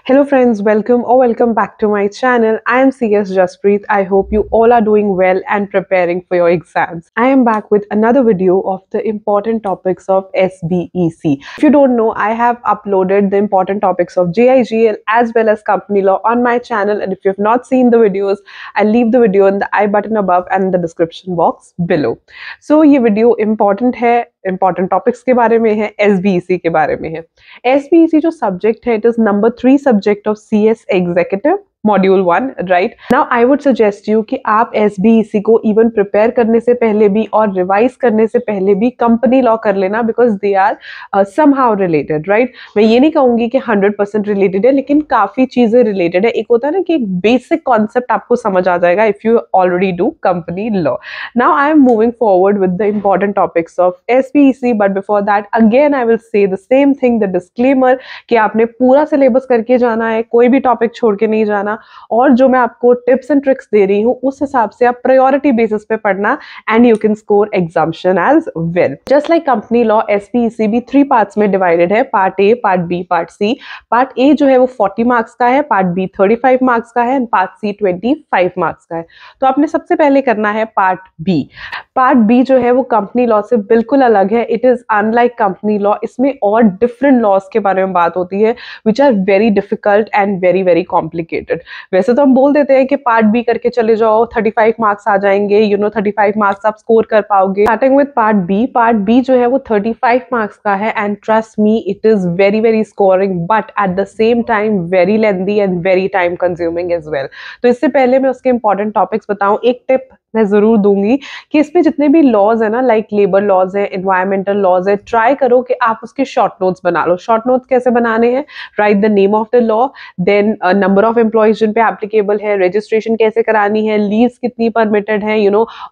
Hello friends, welcome back to my channel. I am CS Jaspreet. I hope you all are doing well and preparing for your exams. I am back with another video of the important topics of SBEC. If you don't know, I have uploaded the important topics of JIGL as well as company law on my channel, and if you have not seen the videos, I'll leave the video in the I button above and in the description box below. So ये video important है, important topics के बारे में है, SBEC के बारे में है. SBEC जो subject है, it is number 3 subject of CS Executive module 1, right. Now I would suggest you कि आप SBEC को इवन प्रिपेयर करने से पहले भी और रिवाइज करने से पहले भी कंपनी लॉ कर लेना, because they are somehow related, right. मैं ये नहीं कहूंगी कि 100% रिलेटेड है, लेकिन काफी चीजें रिलेटेड है. एक होता है ना कि एक बेसिक कॉन्सेप्ट आपको समझ आ जाएगा if you already do company law. Now I am moving forward with the important topics of SBEC, but before that again I will say the same thing, the disclaimer, कि आपने पूरा syllabus करके जाना है, कोई भी टॉपिक छोड़ के नहीं जाना, और जो मैं आपको टिप्स एंड ट्रिक्स दे रही हूं उस हिसाब से आप प्रायोरिटी बेसिस पे पढ़ना, and you can score examination as well. Just like company law, SBEC भी 3 पार्ट्स में डिवाइडेड है, part A, part B, part C. Part A जो है वो 40 मार्क्स का है, पार्ट बी 35 मार्क्स का है, एंड पार्ट सी 25 मार्क्स का है. तो आपने सबसे पहले करना है पार्ट बी. पार्ट बी जो है वो कंपनी लॉ से बिल्कुल अलग है. It is unlike company law. इसमें और डिफरेंट लॉज के बारे में बात होती है which are very difficult and very very complicated. वैसे तो हम बोल देते हैं कि पार्ट बी करके चले जाओ, 35 मार्क्स आ जाएंगे, 35 मार्क्स आप स्कोर कर पाओगे. स्टार्टिंग विद पार्ट बी जो है वो 35 मार्क्स का है, and trust me it is very very scoring, but at the same time very lengthy and very time consuming as well. तो इससे पहले मैं उसके इंपॉर्टेंट टॉपिक्स बताऊं, एक टिप मैं जरूर दूंगी कि इसमें जितने भी लॉज है ना, लाइक लेबर लॉज है, एनवायरमेंटल लॉज है, ट्राई करो कि आप उसके शॉर्ट नोट्स बना लो. शॉर्ट नोट्स कैसे बनाने हैं? Write the name of the law, then number of employees जिन पे एप्लीकेबल है, रजिस्ट्रेशन कैसे करानी है, लीव्स कितनी परमिटेड है,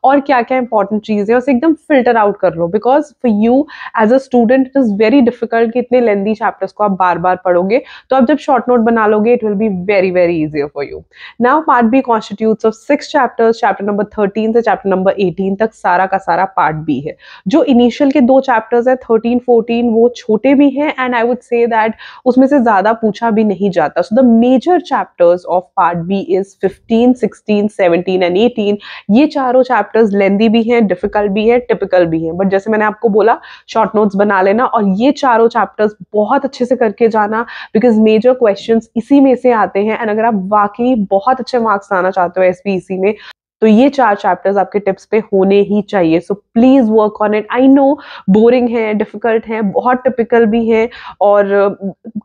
और क्या क्या इंपॉर्टेंट चीज है, उसे एकदम फिल्टर आउट कर लो. Because for you as a student it is very difficult कि इतने लेंथी चैप्टर्स को आप बार बार पढ़ोगे. तो आप जब शॉर्ट नोट बना लोगे it will be very very easier for you. Now part B constitutes of 6 chapters. Chapter number 13 से चैप्टर नंबर 18 तक सारा का सारा पार्ट बी है. जो इनिशियल के 2 चैप्टर्स है 13, 14, वो छोटे भी हैं, and I would say that उसमें से ज्यादा पूछा भी नहीं जाता. So the major chapters of part B is 15, 16, 17 and 18. ये चारों चैप्टर्स लेंथी भी हैं, डिफिकल्ट भी है, टिपिकल भी है, बट जैसे मैंने आपको बोला शॉर्ट नोट्स बना लेना, और ये चारों चैप्टर्स बहुत अच्छे से करके जाना, बिकॉज मेजर क्वेश्चंस इसी में से आते हैं. एंड अगर आप वाकई बहुत अच्छे मार्क्स लाना चाहते हो SBEC में, तो ये 4 चैप्टर्स आपके टिप्स पे होने ही चाहिए. So please work on it. I know boring है, डिफिकल्ट है, बहुत टिपिकल भी है, और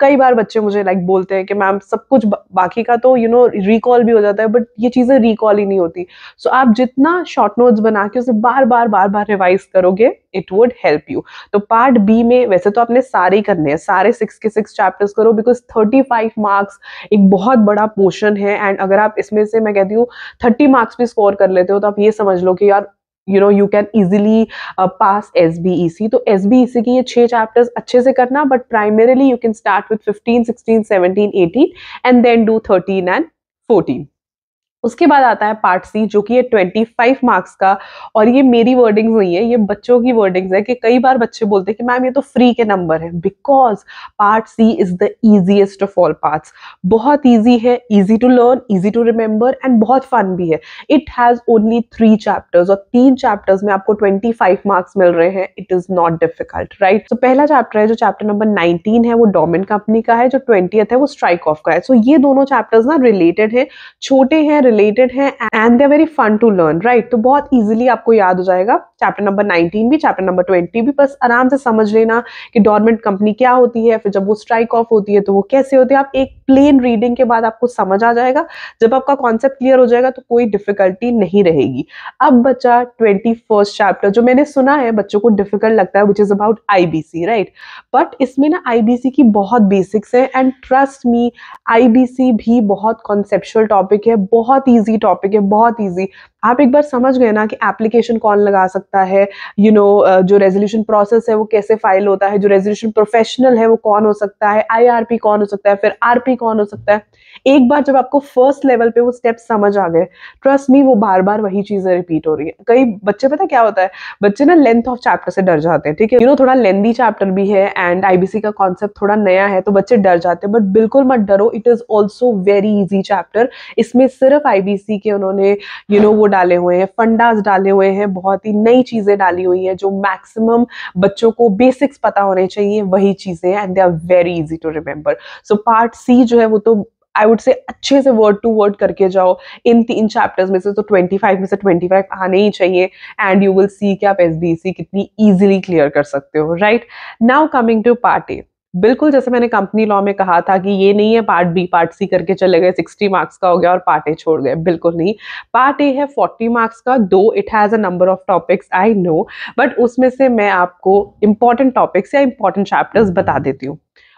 कई बार बच्चे मुझे बोलते हैं कि मैम सब कुछ बाकी का तो रिकॉल भी हो जाता है, बट ये चीजें रिकॉल ही नहीं होती. सो आप जितना शॉर्ट नोट्स बना के उसे बार बार रिवाइज करोगे इट वुड हेल्प यू. तो पार्ट बी में वैसे तो आपने सारे ही करने हैं, सारे 6 के 6 चैप्टर्स करो, बिकॉज 35 मार्क्स एक बहुत बड़ा पोर्शन है. एंड अगर आप इसमें से, मैं कहती हूँ, 30 मार्क्स भी स्कोर कर लेते हो, तो आप ये समझ लो कि यार you can easily pass SBEC. तो SBEC की ये 6 चैप्टर्स अच्छे से करना, but primarily you can start with 15, 16, 17, 18 and then do 13 and 14. उसके बाद आता है पार्ट सी, जो कि है 25 मार्क्स का. और ये मेरी वर्डिंग्स नहीं है, ये बच्चों की वर्डिंग्स है, कि कई बार बच्चे बोलते हैं कि मैम ये तो फ्री के नंबर है. Because part C is the easiest of all parts. बहुत इजी है, easy to learn, easy to remember, and बहुत फन भी है. इट हैज ओनली 3 चैप्टर्स, और 3 चैप्टर्स में आपको 25 मार्क्स मिल रहे हैं. It is not difficult, right. तो पहला चैप्टर है जो चैप्टर नंबर 19 है, वो डोमेन कंपनी का है. जो 20th है वो स्ट्राइक ऑफ का है. सो ये दोनों चैप्टर्स ना रिलेटेड है, छोटे हैं, रिलेटेड है, and they are very fun to learn, right. तो बहुत इजीली आपको याद हो जाएगा चैप्टर नंबर 19 भी, चैप्टर नंबर 20 भी. बस आराम से समझ लेना कि डोरमेंट कंपनी क्या होती है, फिर जब वो स्ट्राइक ऑफ होती है तो वो कैसे होती है. आप एक प्लेन रीडिंग के बाद आपको समझ आ जाएगा. जब आपका कॉन्सेप्ट क्लियर हो जाएगा तो कोई डिफिकल्टी नहीं रहेगी. अब बचा 21st चैप्टर, जो मैंने सुना है बच्चों को डिफिकल्ट लगता है, which is about IBC, right. But इसमें ना IBC की बहुत बेसिक्स है, एंड ट्रस्ट मी IBC भी बहुत कॉन्सेप्चुअल टॉपिक है, बहुत ईजी टॉपिक है, बहुत ईजी. आप एक बार समझ गए ना कि एप्लीकेशन कौन लगा सकता है, जो रेजोल्यूशन प्रोसेस है वो कैसे फाइल होता है, जो रेजोल्यूशन प्रोफेशनल है वो कौन हो सकता है, आईआरपी कौन हो सकता है, फिर आरपी कौन हो सकता है। एक बार जब आपको फर्स्ट लेवल पे वो स्टेप समझ आ गए, ट्रस्ट मी वो बार बार वही चीजें रिपीट हो रही है। कई बच्चे पता क्या होता है, बच्चे ना लेंथ ऑफ चैप्टर से डर जाते हैं, ठीक है, थोड़ा लेंदी चैप्टर भी है एंड आईबीसी का कॉन्सेप्ट थोड़ा नया है तो बच्चे डर जाते हैं, बट बिल्कुल मत डरो, it is also very easy chapter. इसमें सिर्फ आईबीसी के उन्होंने वो डाले हुए हैं, फंडास डाले हुए हैं, बहुत ही नई चीजें डाली हुई हैं जो मैक्सिमम बच्चों को बेसिक्स पता होने चाहिए, वही चीजें and they are very easy to remember. So part C जो है वो तो आई वुड से अच्छे से वर्ड टू वर्ड करके जाओ। इन 3 चैप्टर्स में से तो 25 में से 25 आने ही चाहिए एंड यू विल सी कि आप एसबीएसई कितनी इजीली क्लियर कर सकते हो, right. Now coming to part A, बिल्कुल जैसे मैंने कंपनी लॉ में कहा था कि ये नहीं है पार्ट बी पार्ट सी करके चले गए 60 मार्क्स का हो गया और पार्ट ए छोड़ गए, बिल्कुल नहीं। पार्ट ए है 40 मार्क्स का, दो it has a number of topics I know, but उसमें से मैं आपको इंपॉर्टेंट टॉपिक्स या इंपॉर्टेंट चैप्टर्स बता देती हूँ।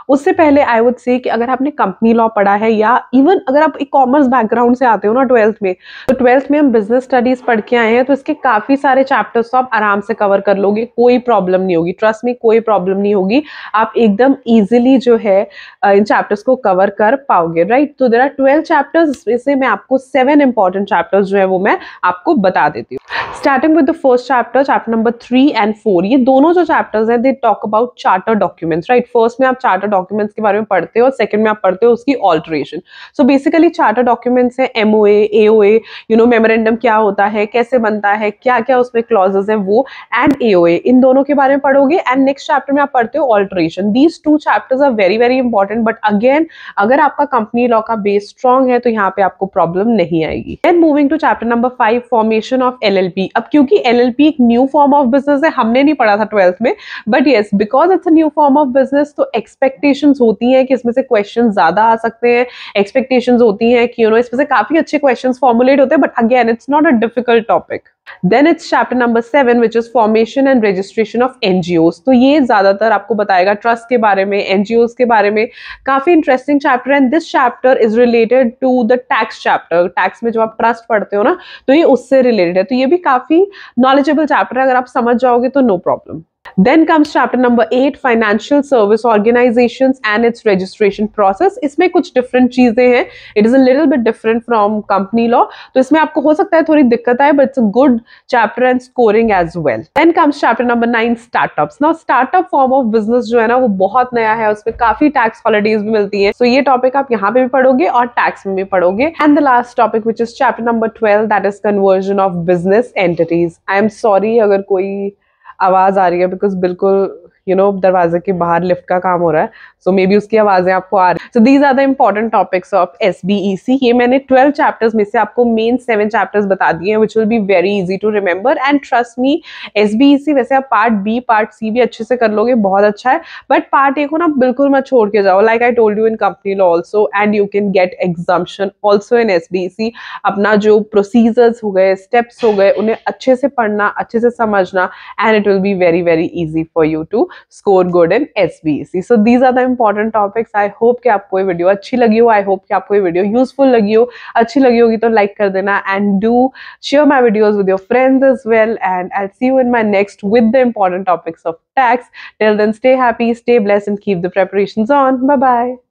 उससे पहले आई वुड से कि अगर आपने कंपनी लॉ पढ़ा है या इवन अगर आप एक कॉमर्स बैकग्राउंड से आते हो ना 12th में, तो 12th में हम बिजनेस स्टडीज पढ़ के आए हैं, तो इसके काफी सारे चैप्टर्स तो आप आराम से कवर कर लोगे, कोई प्रॉब्लम नहीं होगी, ट्रस्ट में कोई प्रॉब्लम नहीं होगी, आप एकदम इजिली जो है इन चैप्टर्स को कवर कर पाओगे, राइट। तो देयर आर 12 चैप्टर्स, इसमें मैं आपको 7 इंपॉर्टेंट चैप्टर्स जो है वो मैं आपको बता देती हूँ। Starting with the first chapter, chapter number 3 and 4, ये दोनों जो चैप्टर्स हैं they talk about charter documents, right. First में आप चार्टर डॉक्यूमेंट्स के बारे में पढ़ते हो और सेकंड में आप पढ़ते हो उसकी alteration. So basically charter documents है एमओए, एओए, मेमोरेंडम क्या होता है, कैसे बनता है, क्या क्या उसमें क्लॉजेस है वो, एंड एओए, इन दोनों के बारे में पढ़ोगे। एंड नेक्स्ट चैप्टर में आप पढ़ते हो alteration. These 2 chapters are very very important, but again अगर आपका कंपनी लॉ का बेस स्ट्रॉन्ग है तो यहाँ पे आपको प्रॉब्लम नहीं आएगी। And moving to chapter number 5, formation of LLP. अब क्योंकि एलएलपी एक न्यू फॉर्म ऑफ बिजनेस है, हमने नहीं पढ़ा था 12th में, but yes because it's a new form of business, तो एक्सपेक्टेशंस होती हैं कि इसमें से क्वेश्चन ज्यादा आ सकते हैं, एक्सपेक्टेशंस होती हैं कि इसमें से काफी अच्छे क्वेश्चंस फॉर्मुलेट होते हैं, but again it's not a difficult topic. Then it's chapter number 7 which is formation and registration of NGOs। तो ये ज्यादातर आपको बताएगा ट्रस्ट के बारे में, NGOs के बारे में, काफी इंटरेस्टिंग चैप्टर है। And this chapter is related to the tax chapter. Tax में जो आप ट्रस्ट पढ़ते हो ना, तो ये उससे रिलेटेड है, तो ये भी काफी नॉलेजेबल चैप्टर है, अगर आप समझ जाओगे तो no problem. Then comes chapter number 8, financial service organizations and its registration process। इसमें कुछ different चीजें हैं, it is a little bit different from company law, तो इसमें आपको हो सकता है थोड़ी दिक्कत आए, but it's a good chapter and scoring as well। Then comes chapter number 9, startups। Now startup form of business जो है ना वो बहुत नया है, उसमें काफी tax holidays भी मिलती हैं, so ये topic आप यहाँ पे भी पढ़ोगे और tax में भी पढ़ोगे। And the last topic which is chapter number 12, that is conversion of business entities। I am sorry अगर कोई आवाज आ रही है, बिकॉज बिल्कुल दरवाजे के बाहर लिफ्ट का काम हो रहा है, सो मे बी उसकी आवाजें आपको आ रही है। So these are the important topics of SBEC. ये मैंने 12 चैप्टर्स में से आपको मेन 7 चैप्टर्स बता दिए हैं, which will be very easy to remember. And trust me, SBEC वैसे आप पार्ट बी पार्ट सी भी अच्छे से कर लोगे, बहुत अच्छा है, बट पार्ट ए को ना बिल्कुल मत छोड़ के जाओ, like I told you in company law also, and you can get exemption also in SBEC. अपना जो प्रोसीजर्स हो गए, स्टेप्स हो गए, उन्हें अच्छे से पढ़ना, अच्छे से समझना, and it will be very very easy for you to score good in SBEC। So these are the important topics। I hope कि आपको ये वीडियो अच्छी लगी हो, I hope कि आपको ये वीडियो यूजफुल लगी हो। अच्छी लगी होगी तो लाइक कर देना, and do share my videos with your friends as well, and I'll see you in my next with the important topics of tax। Till then, stay happy, stay blessed, and keep the preparations on। Bye bye।